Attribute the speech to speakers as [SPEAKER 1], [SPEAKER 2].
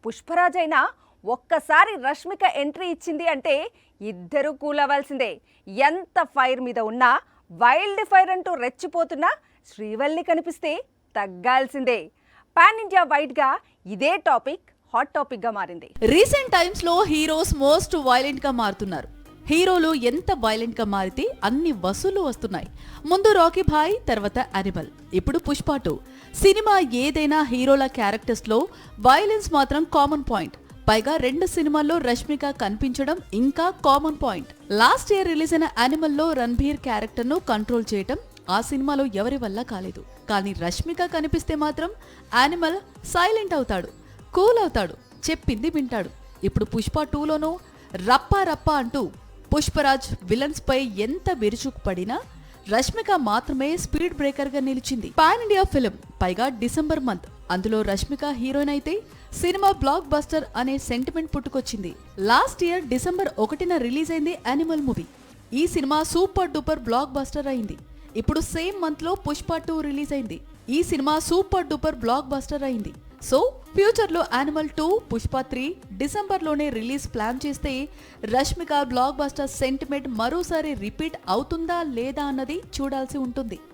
[SPEAKER 1] పుష్పరాజ్ అయినా ఒక్కసారి రష్మిక ఎంట్రీ ఇచ్చింది అంటే ఇద్దరు కూలవలసిందే. ఎంత ఫైర్ మీద ఉన్నా వైల్డ్ ఫైర్ అంటూ రెచ్చిపోతున్నా శ్రీవల్లి కనిపిస్తే తగ్గాల్సిందే. పాన్ ఇండియా వైడ్ గా ఇదే టాపిక్ హాట్ టాపిక్ గా మారింది.
[SPEAKER 2] రీసెంట్ టైమ్స్ లో హీరోస్ మోస్ట్ వైలెంట్ గా మారుతున్నారు. హీరోలు ఎంత వైలెంట్ గా మారితే అన్ని వసూలు వస్తున్నాయి. ముందు రాకీ భాయ్, తర్వాత యానిమల్, ఇప్పుడు పుష్ప 2. సినిమా ఏదైనా హీరోల క్యారెక్టర్స్ లో వైలెన్స్ మాత్రం కామన్ పాయింట్. పైగా 2 సినిమాల్లో రష్మిక కనిపించడం ఇంకా common point. Last year release అయిన యానిమల్ లో రణ్బీర్ క్యారెక్టర్ ను కంట్రోల్ చేయటం ఆ సినిమాలో ఎవరి వల్ల కాలేదు. కానీ రష్మిక కనిపిస్తే మాత్రం యానిమల్ సైలెంట్ అవుతాడు, కూల్ అవుతాడు, చెప్పింది వింటాడు. ఇప్పుడు పుష్ప 2లోనూ రప్పా రప్పా అంటూ పుష్పరాజ్ విలన్స్ పై ఎంత విరుచుకుపడినా రష్మిక మాత్రమే స్పీడ్ బ్రేకర్ గా నిలిచింది. పాన్ ఇండియా ఫిలిం, పైగా డిసెంబర్ మంత్. అందులో రష్మిక హీరోయిన్ అయితే సినిమా బ్లాక్ బస్టర్ అనే సెంటిమెంట్ పుట్టుకొచ్చింది. లాస్ట్ ఇయర్ డిసెంబర్ 1న రిలీజ్ అయింది యానిమల్ మూవీ. ఈ సినిమా సూపర్ డూపర్ బ్లాక్ బస్టర్ అయింది. ఇప్పుడు సేమ్ మంత్ లో పుష్ప 2 రిలీజ్ అయింది. ఈ సినిమా సూపర్ డూపర్ బ్లాక్ బస్టర్ అయింది. సో ఫ్యూచర్ లో యానిమల్ 2, పుష్ప 3 డిసెంబర్ లోనే రిలీజ్ ప్లాన్ చేస్తే రష్మిక బ్లాక్ బస్టర్ సెంటిమెంట్ మరోసారి రిపీట్ అవుతుందా లేదా అన్నది చూడాల్సి ఉంటుంది.